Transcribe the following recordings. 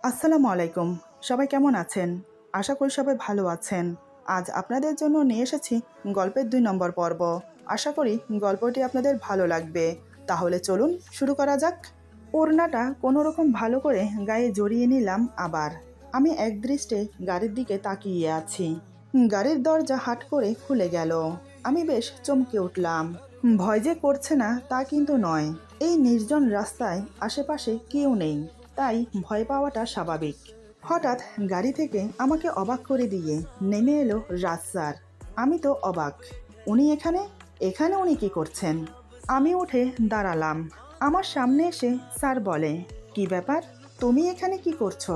আসসালামু আলাইকুম। সবাই কেমন আছেন? আশা করি সবাই ভালো আছেন। আজ আপনাদের জন্য নিয়ে এসেছি গল্পের ২ নম্বর পর্ব। আশা করি গল্পটি আপনাদের ভালো লাগবে। তাহলে চলুন শুরু করা যাক। ওড়নাটা কোনোরকম ভালো করে গায়ে জড়িয়ে নিলাম আবার। আমি একদৃষ্টে গাড়ির দিকে তাকিয়ে আছি। গাড়ির দরজা হাট করে খুলে গেল। আমি বেশ চমকে উঠলাম। ভয় যে করছে না তা কিন্তু নয়। এই নির্জন রাস্তায় আশেপাশে কেউ নেই। তাই ভয় পাওয়াটা স্বাভাবিক। হঠাৎ গাড়ি থেকে আমাকে অবাক করে দিয়ে নেমে এলো রাজ স্যার। আমি তো অবাক। উনি এখানে? এখানে উনি কি করছেন? আমি উঠে দাঁড়ালাম। আমার সামনে এসে স্যার বলে, কি ব্যাপার? তুমি এখানে কি করছো?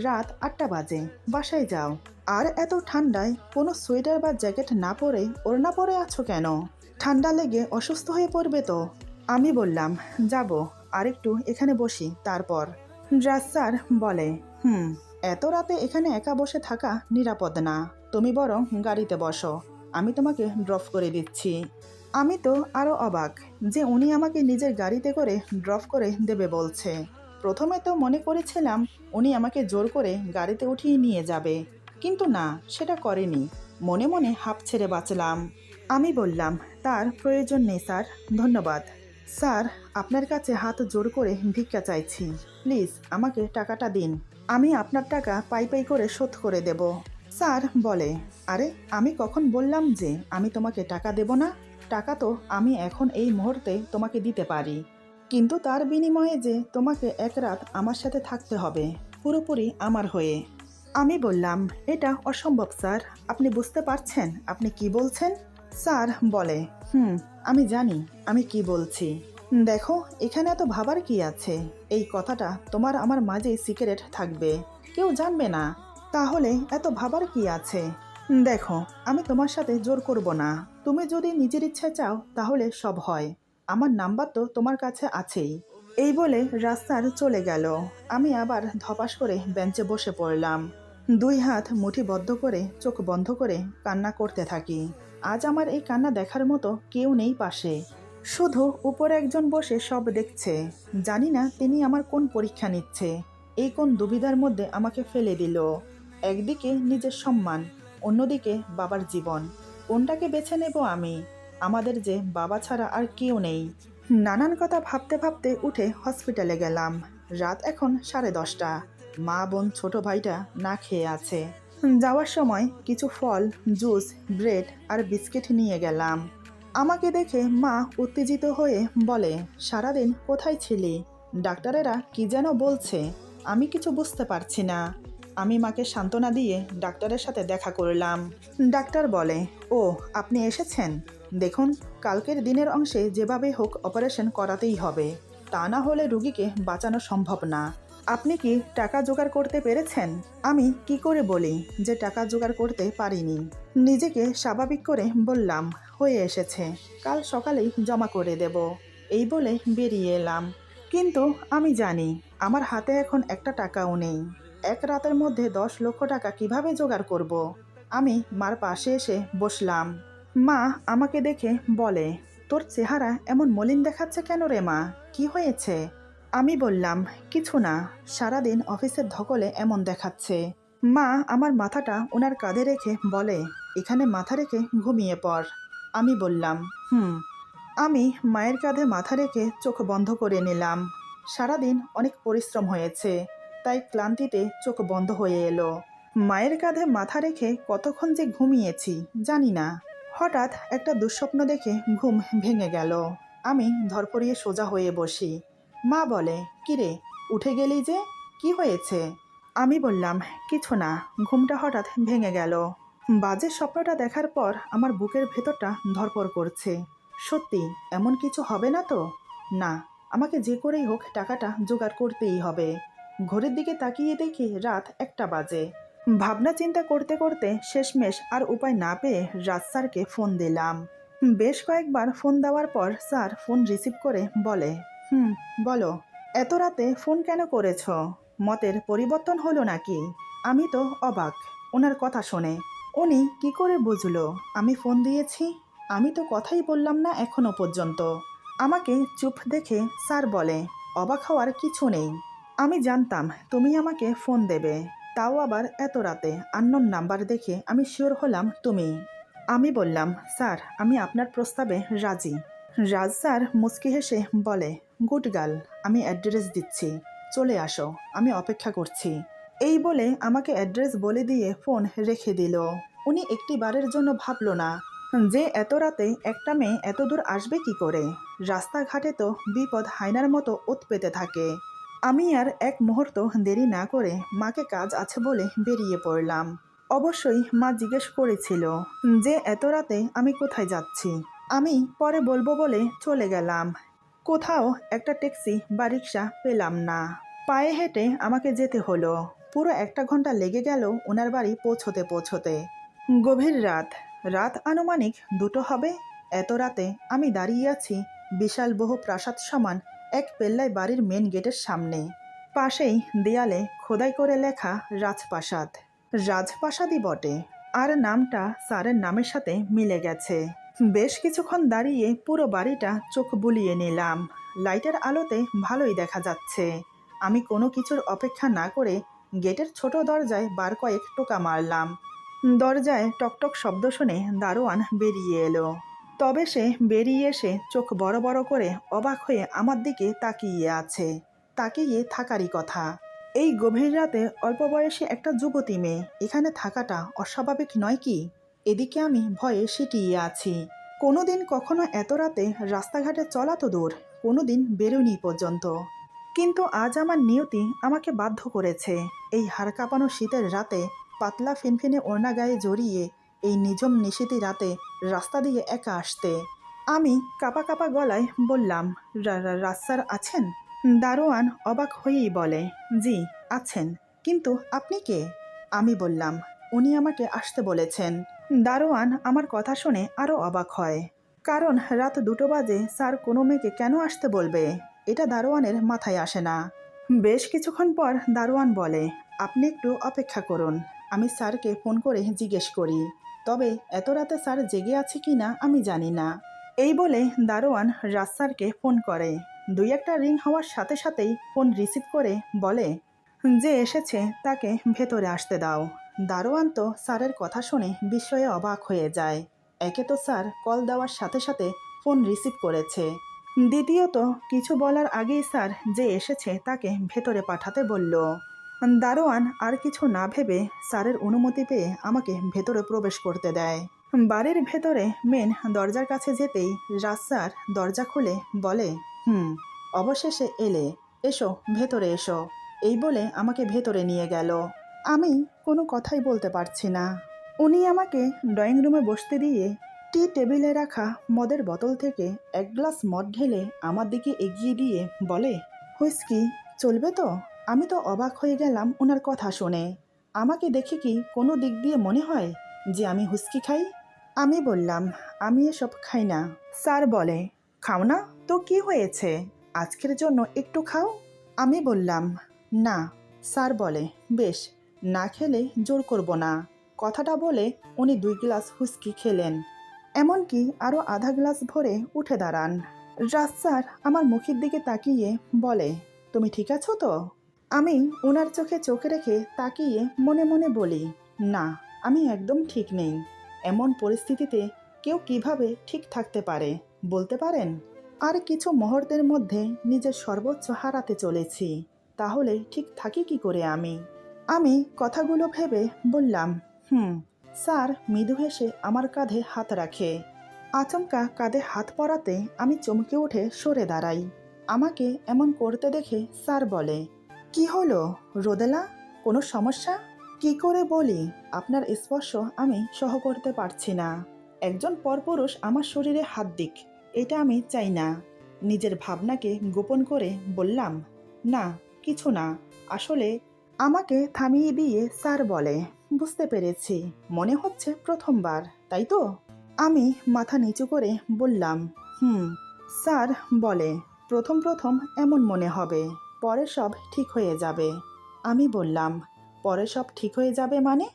রাত ৮টা বাজে, বাসায় যাও। আর এত ঠান্ডায় কোনো সোয়েটার বা জ্যাকেট না পরে ওড়না পরে আছো কেন? ঠান্ডা লেগে অসুস্থ হয়ে পড়বে তো। আমি বললাম, যাব, আরেকটু এখানে বসি তারপর। রাজ স্যার বলে, এত রাতে এখানে একা বসে থাকা নিরাপদ না। তুমি বরং গাড়িতে বসো, আমি তোমাকে ড্রপ করে দিচ্ছি। আমি তো আরও অবাক যে উনি আমাকে নিজের গাড়িতে করে ড্রপ করে দেবে বলছে। প্রথমে তো মনে করেছিলাম উনি আমাকে জোর করে গাড়িতে উঠিয়ে নিয়ে যাবে, কিন্তু না, সেটা করেনি। মনে মনে হাঁপ ছেড়ে বাঁচলাম। আমি বললাম, তার প্রয়োজন নেই স্যার, ধন্যবাদ। স্যার, আপনার কাছে হাত জোর করে ভিক্ষা চাইছি, প্লিজ আমাকে টাকাটা দিন। আমি আপনার টাকা পাই পাই করে শোধ করে দেব। স্যার বলে, আরে আমি কখন বললাম যে আমি তোমাকে টাকা দেব না? টাকা তো আমি এখন এই মুহূর্তে তোমাকে দিতে পারি, কিন্তু তার বিনিময়ে যে তোমাকে এক রাত আমার সাথে থাকতে হবে, পুরোপুরি আমার হয়ে। আমি বললাম, এটা অসম্ভব স্যার, আপনি বুঝতে পারছেন আপনি কি বলছেন? স্যার বলে, আমি জানি আমি কি বলছি। দেখো, এখানে এত ভাবার কি আছে? এই কথাটা তোমার আমার মাঝে সিক্রেট থাকবে, কেউ জানবে না। তাহলে এত ভাবার কি আছে? দেখো, আমি তোমার সাথে জোর করব না। তুমি যদি নিজের ইচ্ছায় চাও তাহলে সব হয়। আমার নাম্বার তো তোমার কাছে আছেই। এই বলে রাস্তার চলে গেল। আমি আবার ধপাস করে বেঞ্চে বসে পড়লাম। ২ হাত মুঠিবদ্ধ করে চোখ বন্ধ করে কান্না করতে থাকি। আজ আমার এই কান্না দেখার মতো কেউ নেই পাশে। শুধু উপরে একজন বসে সব দেখছে। জানি না তিনি আমার কোন পরীক্ষা নিচ্ছে। এই কোন দুবিধার মধ্যে আমাকে ফেলে দিল। একদিকে নিজের সম্মান, অন্যদিকে বাবার জীবন। কোনটাকে বেছে নেব আমি? আমাদের যে বাবা ছাড়া আর কেউ নেই। নানান কথা ভাবতে ভাবতে উঠে হসপিটালে গেলাম। রাত এখন 10:30। মা, বোন, ছোট ভাইটা না খেয়ে আছে। যাওয়ার সময় কিছু ফল, জুস, ব্রেড আর বিস্কিট নিয়ে গেলাম। আমাকে দেখে মা উত্তেজিত হয়ে বলে, সারাদিন কোথায় ছিলি? ডাক্তারেরা কি যেন বলছে, আমি কিছু বুঝতে পারছি না। আমি মাকে সান্ত্বনা দিয়ে ডাক্তারের সাথে দেখা করলাম। ডাক্তার বলে, ও আপনি এসেছেন? দেখুন, কালকের দিনের অংশে যেভাবে হোক অপারেশন করাতেই হবে, তা না হলে রুগীকে বাঁচানো সম্ভব না। আপনি কি টাকা জোগাড় করতে পেরেছেন? আমি কি করে বলি যে টাকা জোগাড় করতে পারিনি? নিজেকে স্বাভাবিক করে বললাম, হয়ে এসেছে, কাল সকালেই জমা করে দেব। এই বলে বেরিয়ে এলাম। কিন্তু আমি জানি আমার হাতে এখন একটা টাকাও নেই। এক রাতের মধ্যে 10 লক্ষ টাকা কিভাবে জোগাড় করব? আমি মার পাশে এসে বসলাম। মা আমাকে দেখে বলে, তোর চেহারা এমন মলিন দেখাচ্ছে কেন রে মা, কি হয়েছে? আমি বললাম, কিছু না, সারাদিন অফিসের ধকলে এমন দেখাচ্ছে। মা আমার মাথাটা ওনার কাঁধে রেখে বলে, এখানে মাথা রেখে ঘুমিয়ে পড়। আমি বললাম, আমি মায়ের কাঁধে মাথা রেখে চোখ বন্ধ করে নিলাম। সারাদিন অনেক পরিশ্রম হয়েছে, তাই ক্লান্তিতে চোখ বন্ধ হয়ে এলো। মায়ের কাঁধে মাথা রেখে কতক্ষণ যে ঘুমিয়েছি জানি না। হঠাৎ একটা দুঃস্বপ্ন দেখে ঘুম ভেঙে গেল। আমি ধরপড়িয়ে সোজা হয়ে বসি। মা বলে, কিরে, উঠে গেলি যে, কি হয়েছে? আমি বললাম, কিছু না, ঘুমটা হঠাৎ ভেঙে গেল। বাজে স্বপ্নটা দেখার পর আমার বুকের ভেতরটা ধড়ফড় করছে। সত্যি এমন কিছু হবে না তো? না, আমাকে যে করেই হোক টাকাটা জোগাড় করতেই হবে। ঘড়ির দিকে তাকিয়ে দেখি রাত 1টা বাজে। ভাবনা চিন্তা করতে করতে শেষমেশ আর উপায় না পেয়ে রাজ স্যারকে ফোন দিলাম। বেশ কয়েকবার ফোন দেওয়ার পর স্যার ফোন রিসিভ করে বলে, বলো, এত রাতে ফোন কেন করেছ? মতের পরিবর্তন হলো নাকি? আমি তো অবাক ওনার কথা শুনে। উনি কি করে বুঝলো আমি ফোন দিয়েছি? আমি তো কথাই বললাম না এখনো পর্যন্ত। আমাকে চুপ দেখে স্যার বলে, অবাক হওয়ার কিছু নেই। আমি জানতাম তুমি আমাকে ফোন দেবে, তাও আবার এত রাতে আননোন নাম্বার দেখে আমি শিওর হলাম তুমি। আমি বললাম, স্যার আমি আপনার প্রস্তাবে রাজি। রাজ স্যার মুচকি হেসে বলে, গুড গার্ল, আমি অ্যাড্রেস দিচ্ছি, চলে আসো, আমি অপেক্ষা করছি। এই বলে আমাকে অ্যাড্রেস বলে দিয়ে ফোন রেখে দিল। উনি একটি বারের জন্য ভাবলো না যে এত রাতে একটা মেয়ে এত দূর আসবে কি করে। রাস্তাঘাটে তো বিপদ হায়নার মতো ওত পেতে থাকে। আমি আর এক মুহূর্ত দেরি না করে মাকে কাজ আছে বলে বেরিয়ে পড়লাম। অবশ্যই মা জিজ্ঞেস করেছিল যে এত রাতে আমি কোথায় যাচ্ছি। আমি পরে বলবো বলে চলে গেলাম। কোথাও একটা ট্যাক্সি বা রিক্সা পেলাম না। পায়ে হেঁটে আমাকে যেতে হলো। পুরো 1 ঘন্টা লেগে গেল ওনার বাড়ি পৌঁছতে পৌঁছতে। গভীর রাত, রাত আনুমানিক 2টো হবে। এত রাতে আমি দাঁড়িয়ে আছি বিশাল বহু প্রাসাদ সমান এক পেল্লায় বাড়ির মেন গেটের সামনে। পাশেই দেয়ালে খোদাই করে লেখা রাজপ্রাসাদ। রাজপ্রাসাদই বটে, আর নামটা স্যারের নামের সাথে মিলে গেছে। বেশ কিছুক্ষণ দাঁড়িয়ে পুরো বাড়িটা চোখ বুলিয়ে নিলাম। লাইটের আলোতে ভালোই দেখা যাচ্ছে। আমি কোনো কিছুর অপেক্ষা না করে গেটের ছোট দরজায় বার কয়েক টোকা মারলাম। দরজায় টকটক শব্দ শুনে দারোয়ান বেরিয়ে এলো। তবে সে বেরিয়ে এসে চোখ বড় বড় করে অবাক হয়ে আমার দিকে তাকিয়ে আছে। তাকিয়ে থাকারই কথা। এই গভীর রাতে অল্প বয়সী একটা যুবতী মেয়ে এখানে থাকাটা অস্বাভাবিক নয় কি? এদিকে আমি ভয়ে সিটিয়ে আছি। কোনোদিন কখনো এত রাতে রাস্তাঘাটে চলা তো দূর, কোনোদিন বেরোনি পর্যন্ত। কিন্তু আজ আমার নিয়তি আমাকে বাধ্য করেছে এই হাড় কাঁপানো শীতের রাতে পাতলা ফিনফিনে ওড়না গায়ে জড়িয়ে এই নিঝুম নিশীথী রাতে রাস্তা দিয়ে একা আসতে। আমি কাঁপা কাঁপা গলায় বললাম, রাজ স্যার আছেন? দারোয়ান অবাক হয়েই বলে, জি আছেন, কিন্তু আপনি কে? আমি বললাম, উনি আমাকে আসতে বলেছেন। দারোয়ান আমার কথা শুনে আরও অবাক হয়। কারণ রাত 2টো বাজে স্যার কোনো মেয়েকে কেন আসতে বলবে, এটা দারোয়ানের মাথায় আসে না। বেশ কিছুক্ষণ পর দারোয়ান বলে, আপনি একটু অপেক্ষা করুন, আমি স্যারকে ফোন করে জিজ্ঞেস করি। তবে এত রাতে স্যার জেগে আছে কি না আমি জানি না। এই বলে দারোয়ান রাজ স্যারকে ফোন করে। 2-1টা রিং হওয়ার সাথে সাথেই ফোন রিসিভ করে বলে, যে এসেছে তাকে ভেতরে আসতে দাও। দারোয়ান তো স্যারের কথা শুনে বিস্ময়ে অবাক হয়ে যায়। একে তো স্যার কল দেওয়ার সাথে সাথে ফোন রিসিভ করেছে, দ্বিতীয়ত কিছু বলার আগেই স্যার যে এসেছে তাকে ভেতরে পাঠাতে বলল। দারোয়ান আর কিছু না ভেবে স্যারের অনুমতি পেয়ে আমাকে ভেতরে প্রবেশ করতে দেয়। বাড়ির ভেতরে মেন দরজার কাছে যেতেই রাজ স্যার দরজা খুলে বলে, অবশেষে এলে, এসো ভেতরে এসো। এই বলে আমাকে ভেতরে নিয়ে গেল। আমি কোনো কথাই বলতে পারছি না। উনি আমাকে ড্রয়িং রুমে বসতে দিয়ে টি টেবিলে রাখা মদের বোতল থেকে 1 গ্লাস মদ ঢেলে আমার দিকে এগিয়ে দিয়ে বলে, হুইস্কি চলবে তো? আমি তো অবাক হয়ে গেলাম ওনার কথা শুনে। আমাকে দেখে কি কোনো দিক দিয়ে মনে হয় যে আমি হুইস্কি খাই? আমি বললাম, আমি এসব খাই না। স্যার বলে, খাও না তো কি হয়েছে, আজকের জন্য একটু খাও। আমি বললাম, না। স্যার বলে, বেশ, না খেলে জোর করব না। কথাটা বলে উনি 2 গ্লাস হুইস্কি খেলেন, এমনকি আরও আধা গ্লাস ভরে উঠে দাঁড়ান। রাজ স্যার আমার মুখের দিকে তাকিয়ে বলে, তুমি ঠিক আছো তো? আমি ওনার চোখে চোখ রেখে তাকিয়ে মনে মনে বলি, না, আমি একদম ঠিক নেই। এমন পরিস্থিতিতে কেউ কিভাবে ঠিক থাকতে পারে বলতে পারেন? আর কিছু মুহূর্তের মধ্যে নিজের সর্বোচ্চ হারাতে চলেছি, তাহলে ঠিক থাকি কি করে আমি? আমি কথাগুলো ভেবে বললাম, স্যার মৃদু হেসে আমার কাঁধে হাত রাখে। আচমকা কাঁধে হাত পড়াতে আমি চমকে উঠে সরে দাঁড়াই। আমাকে এমন করতে দেখে স্যার বলে, কি হলো রোদেলা, কোনো সমস্যা? কি করে বলি আপনার স্পর্শ আমি সহ করতে পারছি না। একজন পরপুরুষ আমার শরীরে হাত দিক, এটা আমি চাই না। নিজের ভাবনাকে গোপন করে বললাম, না কিছু না আসলে। আমাকে থামিয়ে দিয়ে স্যার বলে, বুঝতে পেরেছি, মনে হচ্ছে প্রথমবার, তাই তো? আমি মাথা নিচু করে বললাম, স্যার বলে, প্রথম প্রথম এমন মনে হবে, পরে সব ঠিক হয়ে যাবে। আমি বললাম, পরে সব ঠিক হয়ে যাবে মানে?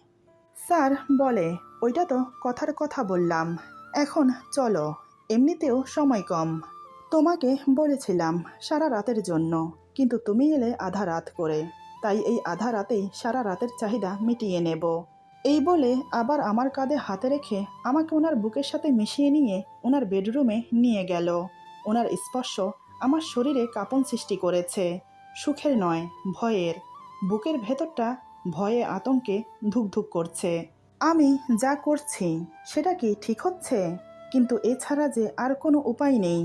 স্যার বলে, ওইটা তো কথার কথা বললাম। এখন চলো, এমনিতেও সময় কম। তোমাকে বলেছিলাম সারা রাতের জন্য, কিন্তু তুমি এলে আধা রাত করে, তাই এই আধা রাতেই সারা রাতের চাহিদা মিটিয়ে নেব। এই বলে আবার আমার কাঁধে হাতে রেখে আমাকে ওনার বুকের সাথে মিশিয়ে নিয়ে ওনার বেডরুমে নিয়ে গেল। ওনার স্পর্শ আমার শরীরে কাঁপন সৃষ্টি করেছে, সুখের নয়, ভয়ের। বুকের ভেতরটা ভয়ে আতঙ্কে ধুকধুক করছে। আমি যা করছি সেটা কি ঠিক হচ্ছে? কিন্তু এছাড়া যে আর কোনো উপায় নেই।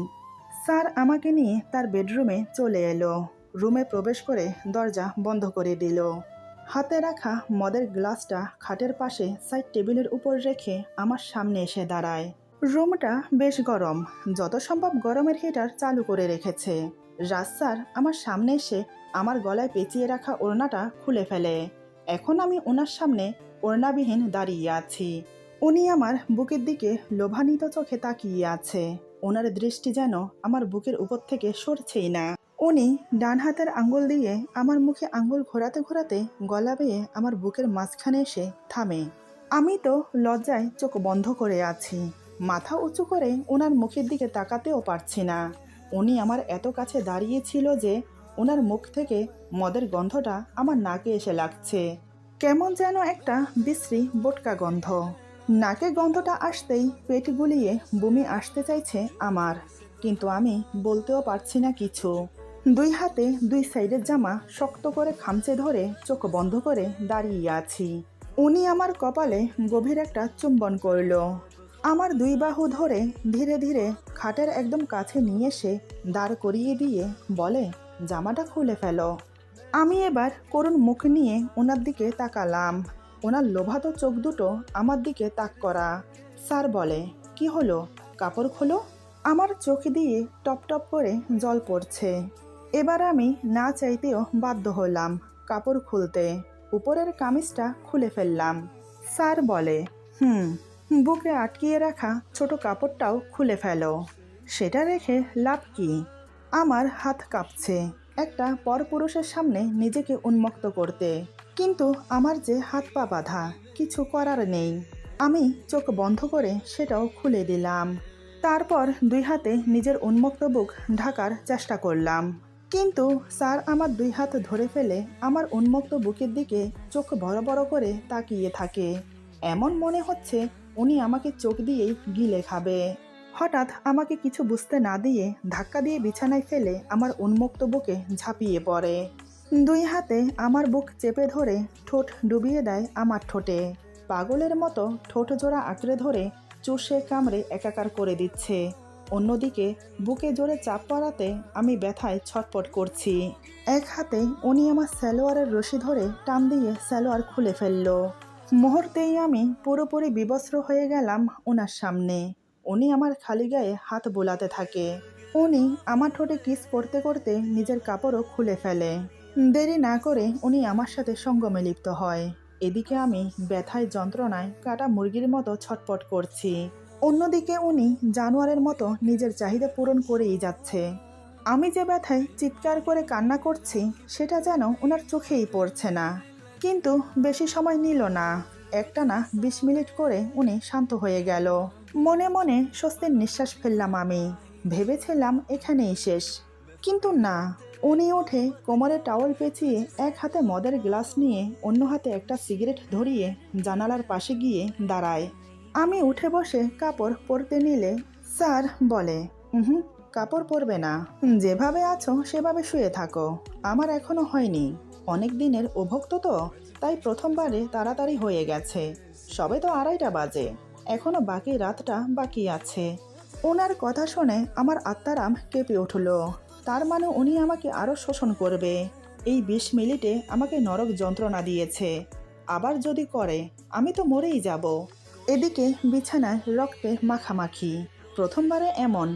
স্যার আমাকে নিয়ে তার বেডরুমে চলে এলো। রুমে প্রবেশ করে দরজা বন্ধ করে দিল। হাতে রাখা মদের গ্লাসটা খাটের পাশে সাইড টেবিলের উপর রেখে আমার সামনে এসে দাঁড়ায়। রুমটা বেশ গরম, যত সম্ভব গরমের হিটার চালু করে রেখেছে। রাজ স্যার আমার সামনে এসে আমার গলায় পেঁচিয়ে রাখা ওড়নাটা খুলে ফেলে। এখন আমি ওনার সামনে ওড়নাবিহীন দাঁড়িয়ে আছি। উনি আমার বুকের দিকে লোভান্বিত চোখে তাকিয়ে আছে। ওনার দৃষ্টি যেন আমার বুকের উপর থেকে সরছেই না। উনি ডান হাতের আঙ্গুল দিয়ে আমার মুখে আঙ্গুল ঘোরাতে ঘোরাতে গলা বেয়ে আমার বুকের মাঝখানে এসে থামে। আমি তো লজ্জায় চোখ বন্ধ করে আছি। মাথা উঁচু করে ওনার মুখের দিকে তাকাতেও পারছি না। উনি আমার এত কাছে দাঁড়িয়েছিল যে ওনার মুখ থেকে মদের গন্ধটা আমার নাকে এসে লাগছে। কেমন যেন একটা বিশ্রী বোটকা গন্ধ। নাকে গন্ধটা আসতেই পেট গুলিয়ে বমি আসতে চাইছে আমার, কিন্তু আমি বলতেও পারছি না কিছু। দুই হাতে দুই সাইডের জামা শক্ত করে খামচে ধরে চোখ বন্ধ করে দাঁড়িয়ে আছি। উনি আমার কপালে গভীর একটা চুম্বন করল। আমার দুই বাহু ধরে ধীরে ধীরে খাটের একদম কাছে নিয়ে এসে দাঁড় করিয়ে দিয়ে বলে, জামাটা খুলে ফেলো। আমি এবার করুণ মুখ নিয়ে ওনার দিকে তাকালাম। ওনার লোভাতো চোখ দুটো আমার দিকে তাক করা। স্যার বলে, কি হলো, কাপড় খোলো। আমার চোখ দিয়ে টপ টপ করে জল পড়ছে। এবার আমি না চাইতেও বাধ্য হলাম কাপড় খুলতে। উপরের কামিজটা খুলে ফেললাম। স্যার বলে, বুকে আটকিয়ে রাখা ছোট কাপড়টাও খুলে ফেলো। সেটা রেখে লাভ কি? আমার হাত কাঁপছে একটা পরপুরুষের সামনে নিজেকে উন্মুক্ত করতে, কিন্তু আমার যে হাত পা বাঁধা, কিছু করার নেই। আমি চোখ বন্ধ করে সেটাও খুলে দিলাম। তারপর দুই হাতে নিজের উন্মুক্ত বুক ঢাকার চেষ্টা করলাম, কিন্তু স্যার আমার দুই হাত ধরে ফেলে আমার উন্মুক্ত বুকের দিকে চোখ বড় বড় করে তাকিয়ে থাকে। এমন মনে হচ্ছে উনি আমাকে চোখ দিয়েই গিলে খাবে। হঠাৎ আমাকে কিছু বুঝতে না দিয়ে ধাক্কা দিয়ে বিছানায় ফেলে আমার উন্মুক্ত বুকে ঝাঁপিয়ে পড়ে। দুই হাতে আমার বুক চেপে ধরে ঠোঁট ডুবিয়ে দেয় আমার ঠোঁটে। পাগলের মতো ঠোঁট জোড়া আঁকড়ে ধরে চুষে কামড়ে একাকার করে দিচ্ছে। অন্যদিকে বুকে জোরে চাপ পড়াতে আমি ব্যথায় ছটপট করছি। এক হাতে উনি আমার সালোয়ারের রশি ধরে টান দিয়ে সালোয়ার খুলে ফেলল। মুহূর্তেই আমি পুরোপুরি বিবস্ত্র হয়ে গেলাম ওনার সামনে। উনি আমার খালি গায়ে হাত বোলাতে থাকে। উনি আমার ঠোঁটে কিস করতে করতে নিজের কাপড়ও খুলে ফেলে। দেরি না করে উনি আমার সাথে সঙ্গমে লিপ্ত হয়। এদিকে আমি ব্যথায় যন্ত্রণায় কাটা মুরগির মতো ছটপট করছি। অন্যদিকে উনি জানোয়ারের মতো নিজের চাহিদা পূরণ করেই যাচ্ছে। আমি যে ব্যথায় চিৎকার করে কান্না করছি সেটা যেন ওনার চোখেই পড়ছে না। কিন্তু বেশি সময় নিল না। একটানা 20 মিনিট করে উনি শান্ত হয়ে গেল। মনে মনে স্বস্তির নিঃশ্বাস ফেললাম আমি। ভেবেছিলাম এখানেই শেষ, কিন্তু না। উনি উঠে কোমরে টাওয়াল পেঁচিয়ে এক হাতে মদের গ্লাস নিয়ে অন্য হাতে একটা সিগারেট ধরিয়ে জানালার পাশে গিয়ে দাঁড়ায়। আমি উঠে বসে কাপড় পরতে নিলে স্যার বলে, কাপড় পরবে না, যেভাবে আছো সেভাবে শুয়ে থাকো। আমার এখনো হয়নি, অনেক দিনের অভুক্ত তো, তাই প্রথমবারে তাড়াতাড়ি হয়ে গেছে। সবে তো 2:30 বাজে, এখনো বাকি রাতটা বাকি আছে। ওনার কথা শুনে আমার আত্মারাম কেঁপে উঠল। তার মানে উনি আমাকে আরও শোষণ করবে। এই 20 মিনিটে আমাকে নরক যন্ত্রণা দিয়েছে, আবার যদি করে আমি তো মরেই যাব। এদিকে বিছানায় রক্তে মাখামাখি। প্রথমবারে এমন,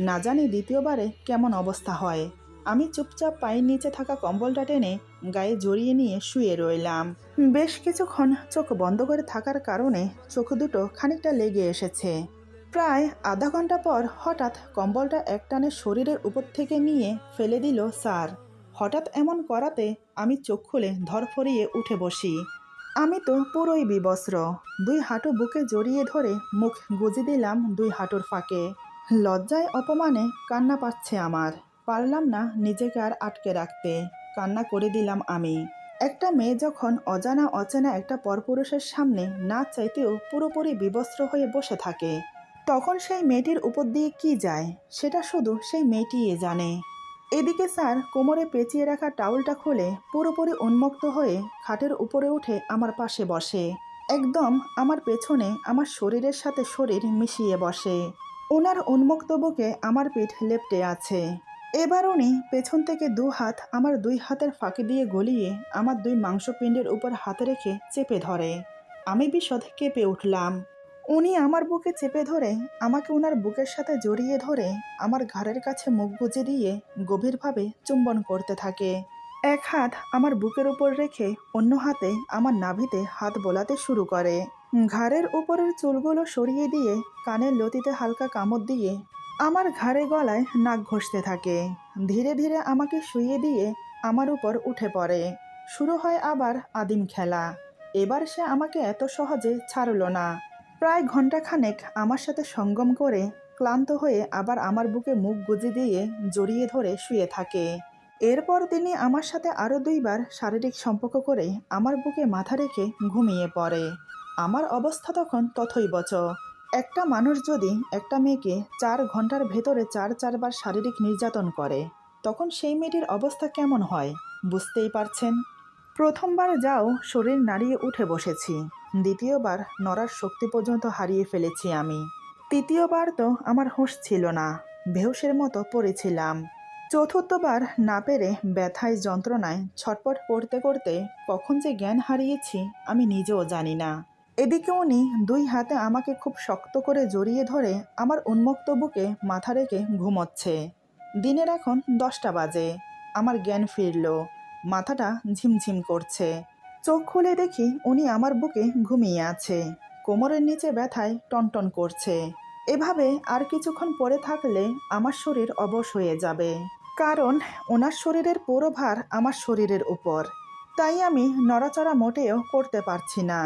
না জানি দ্বিতীয়বারে কেমন অবস্থা হয়। আমি চুপচাপ পায়ের নিচে থাকা কম্বলটা টেনে গায়ে জড়িয়ে নিয়ে শুয়ে রইলাম। বেশ কিছুক্ষণ চোখ বন্ধ করে থাকার কারণে চোখ দুটো খানিকটা লেগে এসেছে। প্রায় আধা ঘন্টা পর হঠাৎ কম্বলটা একটানে শরীরের উপর থেকে নিয়ে ফেলে দিল স্যার। হঠাৎ এমন করাতে আমি চোখ খুলে ধরফরিয়ে উঠে বসি। আমি তো পুরোই বিবস্ত্র। 2 হাঁটু বুকে জড়িয়ে ধরে মুখ গুজে দিলাম 2 হাঁটুর ফাঁকে। লজ্জায় অপমানে কান্না পাচ্ছে আমার। পারলাম না নিজেকে আর আটকে রাখতে, কান্না করে দিলাম আমি। একটা মেয়ে যখন অজানা অচেনা একটা পরপুরুষের সামনে না চাইতেও পুরোপুরি বিবস্ত্র হয়ে বসে থাকে, তখন সেই মেয়েটির উপর দিয়ে কি যায় সেটা শুধু সেই মেয়েটিই জানে। এদিকে স্যার কোমরে পেঁচিয়ে রাখা টাউলটা খুলে পুরোপুরি উন্মুক্ত হয়ে খাটের উপরে উঠে আমার পাশে বসে, একদম আমার পেছনে আমার শরীরের সাথে শরীর মিশিয়ে বসে। ওনার উন্মুক্ত বুকে আমার পিঠ লেপ্টে আছে। এবার উনি পেছন থেকে দু হাত আমার দুই হাতের ফাঁকে দিয়ে গলিয়ে আমার দুই মাংসপিণ্ডের উপর হাত রেখে চেপে ধরে। আমি বিশদ কেঁপে উঠলাম। উনি আমার বুকে চেপে ধরে আমাকে ওনার বুকের সাথে জড়িয়ে ধরে আমার ঘাড়ের কাছে মুখ গুজে দিয়ে গভীরভাবে চুম্বন করতে থাকে। এক হাত আমার বুকের উপর রেখে অন্য হাতে আমার নাভিতে হাত বোলাতে শুরু করে। ঘাড়ের উপরের চুলগুলো সরিয়ে দিয়ে কানের লতিতে হালকা কামড় দিয়ে আমার ঘাড়ে গলায় নাক ঘষতে থাকে। ধীরে ধীরে আমাকে শুইয়ে দিয়ে আমার উপর উঠে পড়ে। শুরু হয় আবার আদিম খেলা। এবার সে আমাকে এত সহজে ছাড়ল না। প্রায় ঘন্টাখানেক আমার সাথে সঙ্গম করে ক্লান্ত হয়ে আবার আমার বুকে মুখ গুজে দিয়ে জড়িয়ে ধরে শুয়ে থাকে। এরপর তিনি আমার সাথে আরও দুইবার শারীরিক সম্পর্ক করে আমার বুকে মাথা রেখে ঘুমিয়ে পড়ে। আমার অবস্থা তখন তথৈবচ। একটা মানুষ যদি একটা মেয়েকে 4 ঘন্টার ভেতরে 4বার শারীরিক নির্যাতন করে, তখন সেই মেয়েটির অবস্থা কেমন হয় বুঝতেই পারছেন। প্রথমবার যাও শরীর নাড়িয়ে উঠে বসেছি, দ্বিতীয়বার নড়ার শক্তি পর্যন্ত হারিয়ে ফেলেছি আমি, তৃতীয়বার তো আমার হুঁশ ছিল না, বেহুশের মতো পড়েছিলাম, চতুর্থবার না পেরে ব্যথায় যন্ত্রণায় ছটপট করতে করতে কখন যে জ্ঞান হারিয়েছি আমি নিজেও জানি না। এদিকে উনি দুই হাতে আমাকে খুব শক্ত করে জড়িয়ে ধরে আমার উন্মুক্ত বুকে মাথা রেখে ঘুমোচ্ছে। দিনের এখন 10টা বাজে। আমার জ্ঞান ফিরল, মাথাটা ঝিমঝিম করছে। চোখ খুলে দেখি উনি আমার বুকে ঘুমিয়ে আছে, কোমরের নিচে ব্যথায় টনটন করছে। এভাবে আর কিছুক্ষণ পরে থাকলে আমার শরীর অবশ হয়ে যাবে, কারণ ওনার শরীরের পুরো ভার আমার শরীরের উপর। তাই আমি নড়াচড়া মোটেও করতে পারছি না।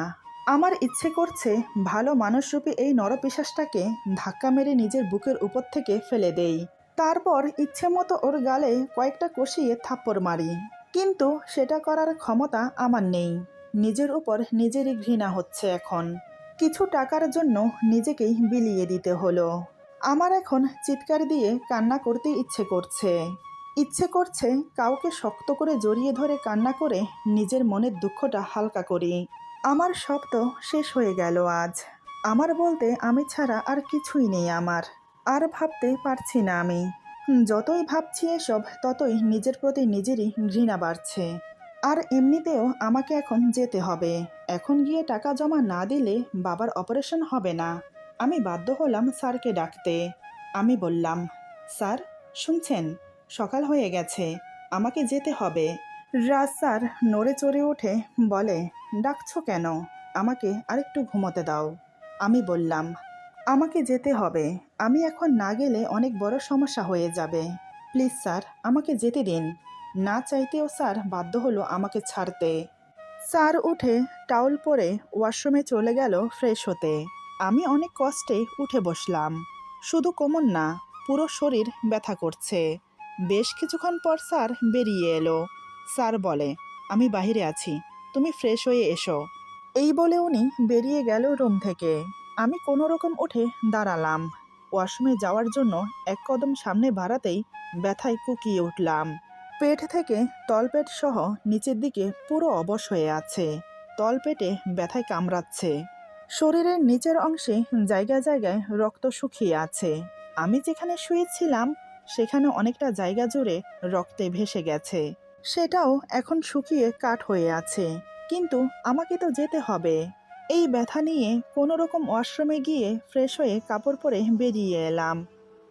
আমার ইচ্ছে করছে ভালো মানুষরূপী এই নরপিশাচটাকে ধাক্কা মেরে নিজের বুকের উপর থেকে ফেলে দেই, তারপর ইচ্ছে মতো ওর গালে কয়েকটা কষিয়ে থাপ্পড় মারি। কিন্তু সেটা করার ক্ষমতা আমার নেই। নিজের উপর নিজেরই ঘৃণা হচ্ছে এখন। কিছু টাকার জন্য নিজেকেই বিলিয়ে দিতে হলো। আমার এখন চিৎকার দিয়ে কান্না করতে ইচ্ছে করছে কাউকে শক্ত করে জড়িয়ে ধরে কান্না করে নিজের মনের দুঃখটা হালকা করি। আমার সব তো শেষ হয়ে গেল আজ। আমার বলতে আমি ছাড়া আর কিছুই নেই আমার। আর ভাবতে পারছি না আমি। যতই ভাবছি এসব ততই নিজের প্রতি নিজেরই ঘৃণা বাড়ছে। আর এমনিতেও আমাকে এখন যেতে হবে। এখন গিয়ে টাকা জমা না দিলে বাবার অপারেশন হবে না। আমি বাধ্য হলাম স্যারকে ডাকতে। আমি বললাম, স্যার শুনছেন, সকাল হয়ে গেছে, আমাকে যেতে হবে। রাজ স্যার নড়ে চড়ে উঠে বলে, ডাকছো কেন? আমাকে আরেকটু ঘুমোতে দাও। আমি বললাম, আমাকে যেতে হবে, আমি এখন না গেলে অনেক বড় সমস্যা হয়ে যাবে। প্লিজ স্যার আমাকে যেতে দিন। না চাইতেও স্যার বাধ্য হলো আমাকে ছাড়তে। স্যার উঠে টাওয়েল পরে ওয়াশরুমে চলে গেল ফ্রেশ হতে। আমি অনেক কষ্টে উঠে বসলাম। শুধু কোমর না, পুরো শরীর ব্যথা করছে। বেশ কিছুক্ষণ পর স্যার বেরিয়ে এলো। স্যার বলে, আমি বাইরে আছি, তুমি ফ্রেশ হয়ে এসো। এই বলে উনি বেরিয়ে গেল রুম থেকে। আমি কোনো রকম উঠে দাঁড়ালাম। ওয়াশরুমে যাওয়ার জন্য এক কদম সামনে বাড়াতেই ব্যথায় কুকিয়ে উঠলাম। পেট থেকে তলপেট সহ নিচের দিকে পুরো অবশ হয়ে আছে। তলপেটে ব্যথায় কামড়াচ্ছে। শরীরের নিচের অংশে জায়গায় জায়গায় রক্ত শুকিয়ে আছে। আমি যেখানে শুয়েছিলাম সেখানে অনেকটা জায়গা জুড়ে রক্তে ভেসে গেছে। সেটাও এখন শুকিয়ে কাঠ হয়ে আছে। কিন্তু আমাকে তো যেতে হবে। এই ব্যথা নিয়ে কোনো রকম ওয়াশরুমে গিয়ে ফ্রেশ হয়ে কাপড় পরে বেরিয়ে এলাম।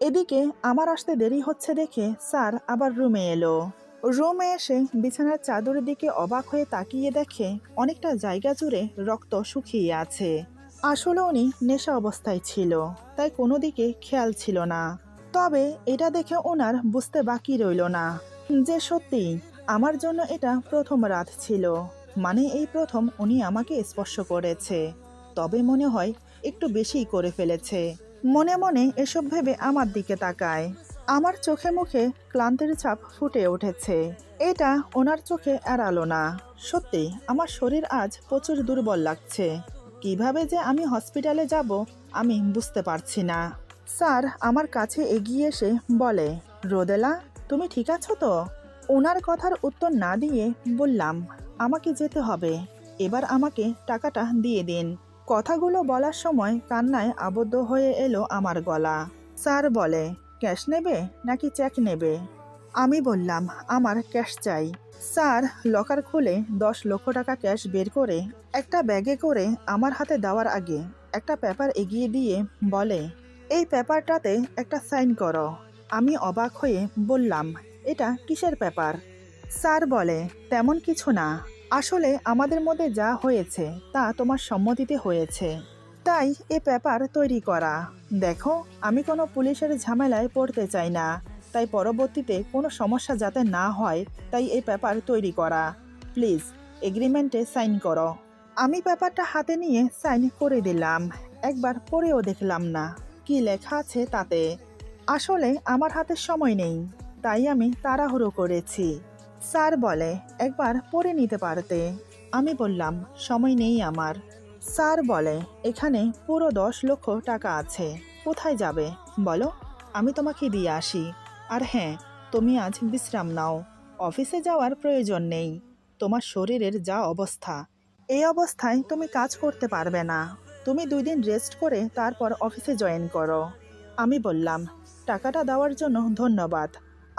এদিকে আমার আসতে দেরি হচ্ছে দেখে স্যার আবার রুমে এলো। রুমে এসে বিছানার চাদরের দিকে অবাক হয়ে তাকিয়ে দেখে অনেকটা জায়গা জুড়ে রক্ত শুকিয়ে আছে। আসলে উনি নেশা অবস্থায় ছিল, তাই কোনো দিকে খেয়াল ছিল না। তবে এটা দেখে ওনার বুঝতে বাকি রইল না যে সত্যি আমার জন্য এটা প্রথম রাত ছিল। মানে এই প্রথম উনি আমাকে স্পর্শ করেছে। তবে মনে হয় একটু বেশিই করে ফেলেছে। মনে মনে এসব ভেবে আমার দিকে তাকায়। আমার চোখে মুখে ক্লান্তির ছাপ ফুটে উঠেছে। এটা ওনার চোখে এড়ালো না। সত্যি আমার শরীর আজ প্রচুর দুর্বল লাগছে। কিভাবে যে আমি হসপিটালে যাব আমি বুঝতে পারছি না। স্যার আমার কাছে এগিয়ে এসে বলে, রোদেলা, তুমি ঠিক আছো তো? ওনার কথার উত্তর না দিয়ে বললাম, আমাকে যেতে হবে, এবার আমাকে টাকাটা দিয়ে দিন। কথাগুলো বলার সময় কান্নায় আবদ্ধ হয়ে এলো আমার গলা। স্যার বলে, ক্যাশ নেবে নাকি চেক নেবে? আমি বললাম, আমার ক্যাশ চাই। স্যার লকার খুলে 10 লক্ষ টাকা ক্যাশ বের করে একটা ব্যাগে করে আমার হাতে দেওয়ার আগে একটা পেপার এগিয়ে দিয়ে বলে, এই পেপারটাতে একটা সাইন করো। আমি অবাক হয়ে বললাম, এটা কিসের পেপার? স্যার বলে, তেমন কিছু না, আসলে আমাদের মধ্যে যা হয়েছে তা তোমার সম্মতিতে হয়েছে, তাই এ পেপার তৈরি করা। দেখো, আমি কোনো পুলিশের ঝামেলায় পড়তে চাই না, তাই পরবর্তীতে কোনো সমস্যা যাতে না হয় তাই এই পেপার তৈরি করা। প্লিজ এগ্রিমেন্টে সাইন করো। আমি পেপারটা হাতে নিয়ে সাইন করে দিলাম। একবার পড়েও দেখলাম না কি লেখা আছে তাতে। আসলে আমার হাতে সময় নেই, তাই আমি তাড়াহুড়ো করেছি। স্যার বলে, একবার পড়ে নিতে পারতে। আমি বললাম, সময় নেই আমার। স্যার বলে, এখানে পুরো 10 লক্ষ টাকা আছে, কোথায় যাবে বলো, আমি তোমাকে দিয়ে আসি। আর হ্যাঁ, তুমি আজ বিশ্রাম নাও, অফিসে যাওয়ার প্রয়োজন নেই। তোমার শরীরের যা অবস্থা, এই অবস্থায় তুমি কাজ করতে পারবে না। তুমি 2 দিন রেস্ট করে তারপর অফিসে জয়েন করো। আমি বললাম, টাকাটা দেওয়ার জন্য ধন্যবাদ,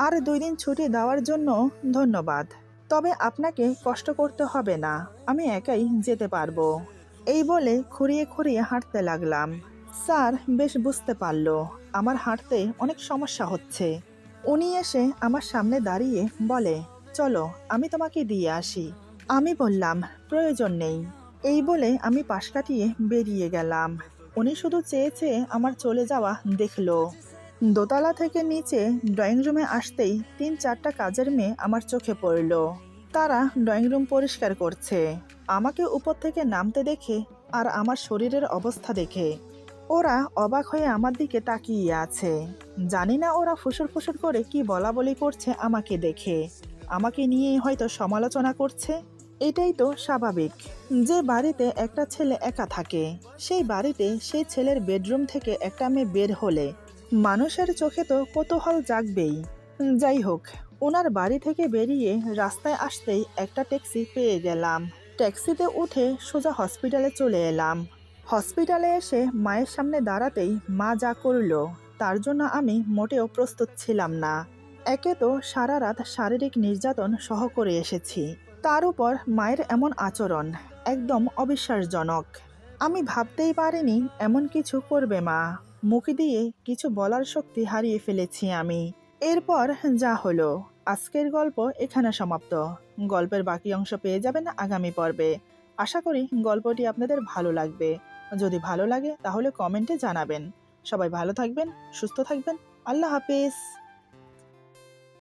আর 2 দিন ছুটি দেওয়ার জন্য ধন্যবাদ, তবে আপনাকে কষ্ট করতে হবে না, আমি একাই যেতে পারবো। এই বলে খুঁড়িয়ে খুঁড়িয়ে হাঁটতে লাগলাম। স্যার বেশ বুঝতে পারলো আমার হাঁটতে অনেক সমস্যা হচ্ছে। উনি এসে আমার সামনে দাঁড়িয়ে বলে, চলো আমি তোমাকে দিয়ে আসি। আমি বললাম, প্রয়োজন নেই। এই বলে আমি পাশ কাটিয়ে বেরিয়ে গেলাম। উনি শুধু চেয়ে চেয়ে আমার চলে যাওয়া দেখলো। দোতলা থেকে নিচে ড্রয়িং রুমে আসতেই 3-4টা কাজের মেয়ে আমার চোখে পড়ল। তারা ড্রয়িং রুম পরিষ্কার করছে। আমাকে উপর থেকে নামতে দেখে আর আমার শরীরের অবস্থা দেখে ওরা অবাক হয়ে আমার দিকে তাকিয়ে আছে। জানি না ওরা ফুসুর ফুসুর করে কি বলা বলি করছে আমাকে দেখে। আমাকে নিয়ে হয়তো সমালোচনা করছে। এটাই তো স্বাভাবিক। যে বাড়িতে একটা ছেলে একা থাকে, সেই বাড়িতে সেই ছেলের বেডরুম থেকে একটা মেয়ে বের হলে মানুষের চোখে তো কৌতূহল জাগবেই। যাই হোক, ওনার বাড়ি থেকে বেরিয়ে রাস্তায় আসতেই একটা ট্যাক্সি পেয়ে গেলাম। ট্যাক্সিতে উঠে সোজা হসপিটালে চলে এলাম। হসপিটালে এসে মায়ের সামনে দাঁড়াতেই মা যা করলো তার জন্য আমি মোটেও প্রস্তুত ছিলাম না। একে তো সারা রাত শারীরিক নির্যাতন সহ করে এসেছি, তার উপর মায়ের এমন আচরণ একদম অবিশ্বাসজনক। আমি ভাবতেই পারিনি এমন কিছু করবে মা। মুখ দিয়ে কিছু বলার শক্তি হারিয়ে ফেলেছি আমি। এরপর যা হলো, আজকের গল্প এখানে সমাপ্ত। গল্পের বাকি অংশ পেয়ে যাবেন আগামী পর্বে। আশা করি গল্পটি আপনাদের ভালো লাগবে। যদি ভালো লাগে তাহলে কমেন্টে জানাবেন। সবাই ভালো থাকবেন, সুস্থ থাকবেন। আল্লাহ হাফেজ।